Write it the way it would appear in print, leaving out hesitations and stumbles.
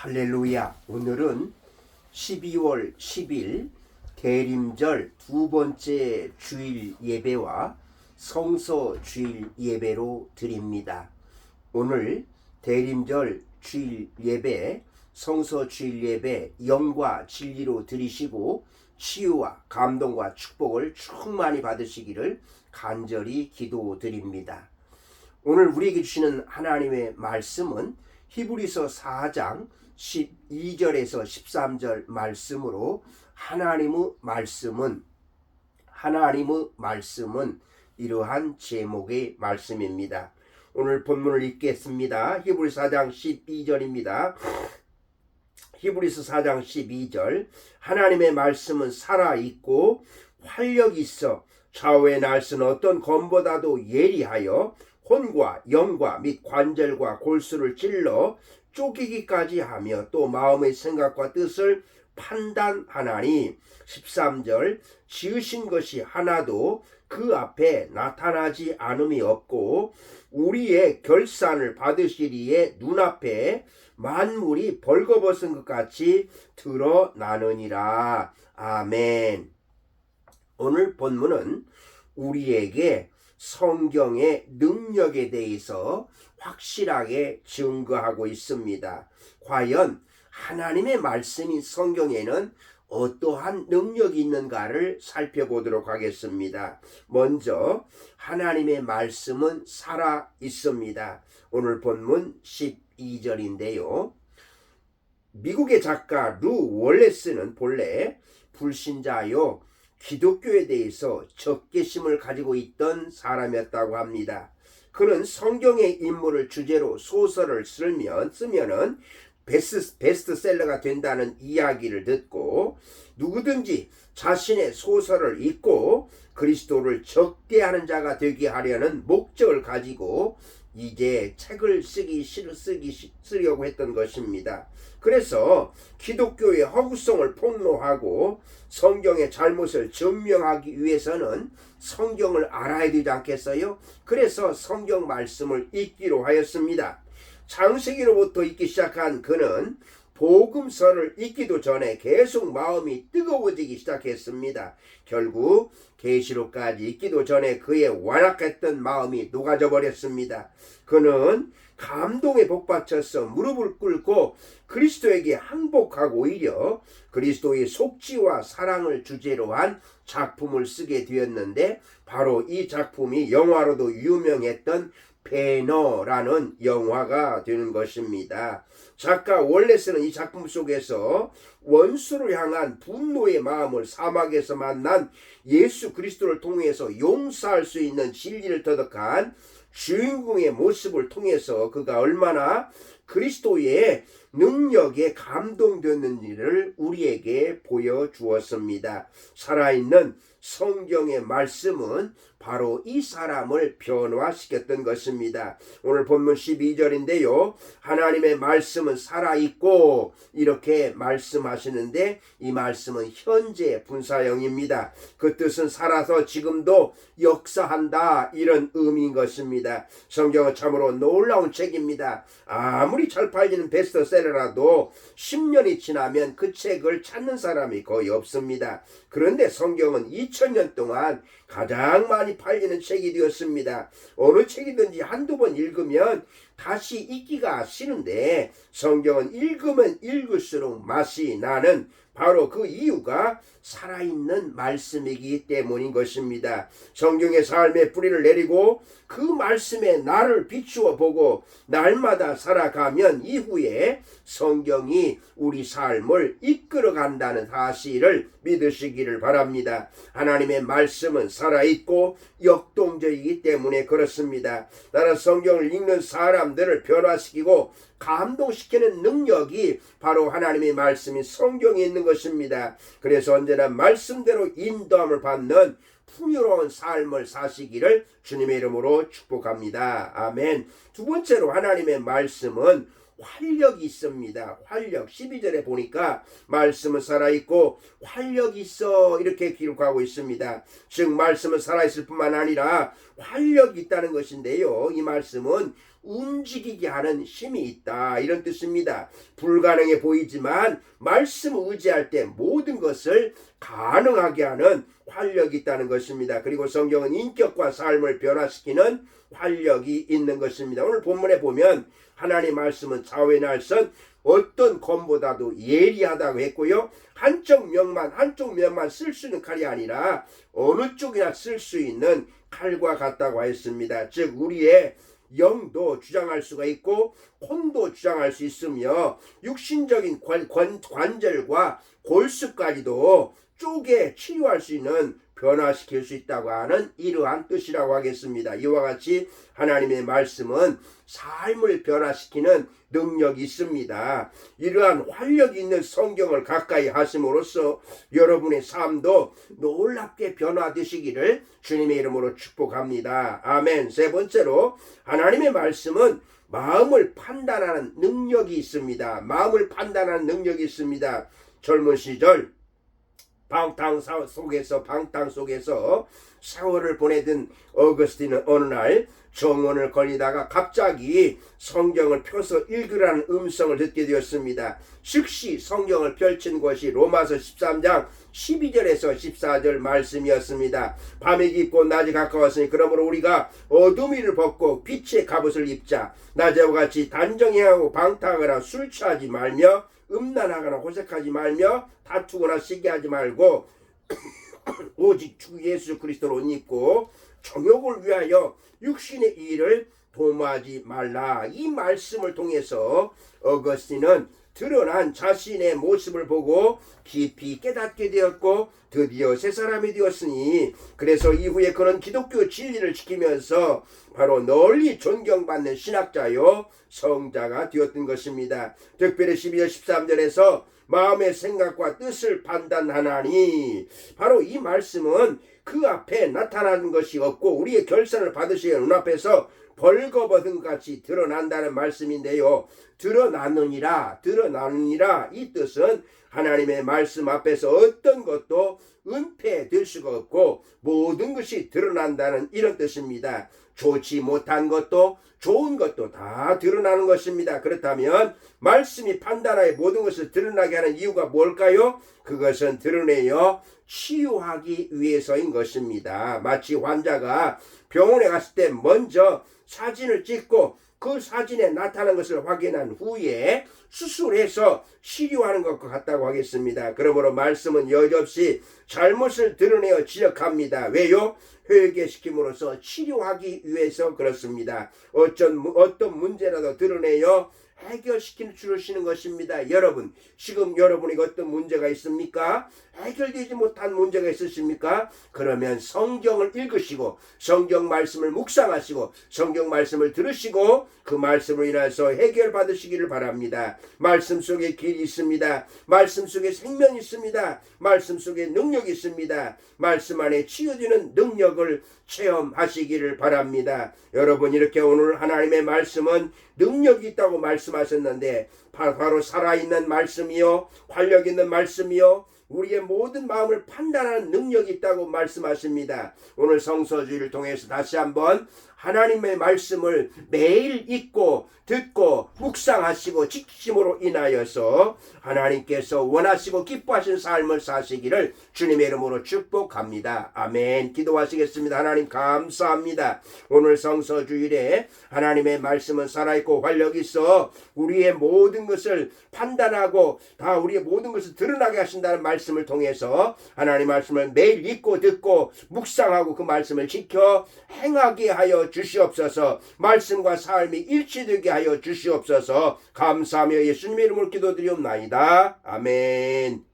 할렐루야. 오늘은 12월 10일 대림절 두 번째 주일 예배와 성서 주일 예배로 드립니다. 오늘 대림절 주일 예배, 성서 주일 예배 영과 진리로 드리시고 치유와 감동과 축복을 충만히 받으시기를 간절히 기도드립니다. 오늘 우리에게 주시는 하나님의 말씀은 히브리서 4장 12절에서 13절 말씀으로 하나님의 말씀은 이러한 제목의 말씀입니다. 오늘 본문을 읽겠습니다. 히브리서 4장 12절입니다. 히브리서 4장 12절 하나님의 말씀은 살아있고 활력이 있어 좌우의 날선 어떤 검보다도 예리하여 혼과 영과 및 관절과 골수를 찔러 쪼개기까지 하며 또 마음의 생각과 뜻을 판단하나니 13절 지으신 것이 하나도 그 앞에 나타나지 않음이 없고 우리의 결산을 받으시리에 눈앞에 만물이 벌거벗은 것 같이 드러나느니라. 아멘. 오늘 본문은 우리에게 성경의 능력에 대해서 확실하게 증거하고 있습니다. 과연 하나님의 말씀인 성경에는 어떠한 능력이 있는가를 살펴보도록 하겠습니다. 먼저 하나님의 말씀은 살아 있습니다. 오늘 본문 12절인데요. 미국의 작가 루 월레스는 본래 불신자요 기독교에 대해서 적개심을 가지고 있던 사람이었다고 합니다. 그는 성경의 인물을 주제로 소설을 쓰면은 베스트셀러가 된다는 이야기를 듣고 누구든지 자신의 소설을 읽고 그리스도를 적대하는 자가 되게 하려는 목적을 가지고 이제 책을 쓰려고 했던 것입니다. 그래서 기독교의 허구성을 폭로하고 성경의 잘못을 증명하기 위해서는 성경을 알아야 되지 않겠어요? 그래서 성경 말씀을 읽기로 하였습니다. 창세기로부터 읽기 시작한 그는 복음서를 읽기도 전에 계속 마음이 뜨거워지기 시작했습니다. 결국 계시록까지 읽기도 전에 그의 완악했던 마음이 녹아져 버렸습니다. 그는 감동에 복받쳐서 무릎을 꿇고 그리스도에게 항복하고 오히려 그리스도의 속지와 사랑을 주제로 한 작품을 쓰게 되었는데 바로 이 작품이 영화로도 유명했던 배너라는 영화가 되는 것입니다. 작가 월레스는 이 작품 속에서 원수를 향한 분노의 마음을 사막에서 만난 예수 그리스도를 통해서 용서할 수 있는 진리를 터득한 주인공의 모습을 통해서 그가 얼마나 그리스도의 능력에 감동되었는지를 우리에게 보여주었습니다. 살아있는 성경의 말씀은 바로 이 사람을 변화시켰던 것입니다. 오늘 본문 12절인데요. 하나님의 말씀은 살아있고 이렇게 말씀하시는데 이 말씀은 현재 분사형입니다. 그 뜻은 살아서 지금도 역사한다 이런 의미인 것입니다. 성경은 참으로 놀라운 책입니다. 아무리 잘 팔리는 베스트셀러라도 10년이 지나면 그 책을 찾는 사람이 거의 없습니다. 그런데 성경은 2000년 동안 가장 많이 팔리는 책이 되었습니다. 어느 책이든지 한두 번 읽으면 다시 읽기가 싫은데 성경은 읽으면 읽을수록 맛이 나는 바로 그 이유가 살아있는 말씀이기 때문인 것입니다. 성경의 삶의 뿌리를 내리고 그 말씀에 나를 비추어 보고 날마다 살아가면 이후에 성경이 우리 삶을 이끌어 간다는 사실을 믿으시기를 바랍니다. 하나님의 말씀은 살아있고 역동적이기 때문에 그렇습니다. 나는 성경을 읽는 사람들을 변화시키고 감동시키는 능력이 바로 하나님의 말씀인 성경에 있는 것입니다. 그래서 언제나 말씀대로 인도함을 받는 풍요로운 삶을 사시기를 주님의 이름으로 축복합니다. 아멘. 두 번째로 하나님의 말씀은 활력이 있습니다. 활력 12절에 보니까 말씀은 살아있고 활력이 있어 이렇게 기록하고 있습니다. 즉 말씀은 살아있을 뿐만 아니라 활력이 있다는 것인데요. 이 말씀은 움직이게 하는 힘이 있다, 이런 뜻입니다. 불가능해 보이지만 말씀을 의지할 때 모든 것을 가능하게 하는 활력이 있다는 것입니다. 그리고 성경은 인격과 삶을 변화시키는 활력이 있는 것입니다. 오늘 본문에 보면 하나님 말씀은 좌우의 날선 어떤 검보다도 예리하다고 했고요. 한쪽 면만 쓸 수 있는 칼이 아니라 어느 쪽이나 쓸 수 있는 칼과 같다고 했습니다. 즉 우리의 영도 주장할 수가 있고 혼도 주장할 수 있으며 육신적인 관절과 골수까지도 쪼개 치료할 수 있는, 변화시킬 수 있다고 하는 이러한 뜻이라고 하겠습니다. 이와 같이 하나님의 말씀은 삶을 변화시키는 능력이 있습니다. 이러한 활력이 있는 성경을 가까이 하심으로써 여러분의 삶도 놀랍게 변화되시기를 주님의 이름으로 축복합니다. 아멘. 세 번째로 하나님의 말씀은 마음을 판단하는 능력이 있습니다. 마음을 판단하는 능력이 있습니다. 젊은 시절 방탕 속에서 세월을 보내던 어거스틴은 어느 날 정원을 거니다가 갑자기 성경을 펴서 읽으라는 음성을 듣게 되었습니다. 즉시 성경을 펼친 것이 로마서 13장 12절에서 14절 말씀이었습니다. 밤이 깊고 낮이 가까웠으니 그러므로 우리가 어둠이를 벗고 빛의 갑옷을 입자. 낮에와 같이 단정행하고 방탕하거나 술 취하지 말며 음란하거나 호색하지 말며 다투거나 시기하지 말고 오직 주 예수 그리스도를 옷 입고 정욕을 위하여 육신의 일을 도모하지 말라. 이 말씀을 통해서 어거스틴은 드러난 자신의 모습을 보고 깊이 깨닫게 되었고 드디어 새 사람이 되었으니, 그래서 이후에 그는 기독교 진리를 지키면서 바로 널리 존경받는 신학자요 성자가 되었던 것입니다. 특별히 12절 13절에서 마음의 생각과 뜻을 판단하나니, 바로 이 말씀은 그 앞에 나타나는 것이 없고 우리의 결산을 받으시는 눈앞에서 벌거벗은 같이 드러난다는 말씀인데요. 드러나느니라 이 뜻은 하나님의 말씀 앞에서 어떤 것도 은폐될 수가 없고 모든 것이 드러난다는 이런 뜻입니다. 좋지 못한 것도 좋은 것도 다 드러나는 것입니다. 그렇다면 말씀이 판단하여 모든 것을 드러나게 하는 이유가 뭘까요? 그것은 드러내어 치유하기 위해서인 것입니다. 마치 환자가 병원에 갔을 때 먼저 사진을 찍고 그 사진에 나타난 것을 확인한 후에 수술해서 치료하는 것과 같다고 하겠습니다. 그러므로 말씀은 여지없이 잘못을 드러내어 지적합니다. 왜요? 회개시킴으로써 치료하기 위해서 그렇습니다. 어떤 문제라도 드러내어 해결시켜 주시는 것입니다. 여러분, 지금 여러분에게 어떤 문제가 있습니까? 해결되지 못한 문제가 있으십니까? 그러면 성경을 읽으시고 성경 말씀을 묵상하시고 성경 말씀을 들으시고 그 말씀으로 인해서 해결 받으시기를 바랍니다. 말씀 속에 길이 있습니다. 말씀 속에 생명이 있습니다. 말씀 속에 능력이 있습니다. 말씀 안에 치유되는 능력을 체험하시기를 바랍니다. 여러분, 이렇게 오늘 하나님의 말씀은 능력이 있다고 말씀하셨는데 바로 살아있는 말씀이요, 활력 있는 말씀이요, 우리의 모든 마음을 판단하는 능력이 있다고 말씀하십니다. 오늘 성서주의를 통해서 다시 한번 하나님의 말씀을 매일 읽고 듣고 묵상하시고 지키심으로 인하여서 하나님께서 원하시고 기뻐하신 삶을 사시기를 주님의 이름으로 축복합니다. 아멘. 기도하시겠습니다. 하나님 감사합니다. 오늘 성서주일에 하나님의 말씀은 살아있고 활력이 있어 우리의 모든 것을 판단하고 다 우리의 모든 것을 드러나게 하신다는 말씀을 통해서 하나님 말씀을 매일 읽고 듣고 묵상하고 그 말씀을 지켜 행하게 하여 주시옵소서. 말씀과 삶이 일치되게 하여 주시옵소서. 감사하며 예수님의 이름으로 기도드리옵나이다. 아멘.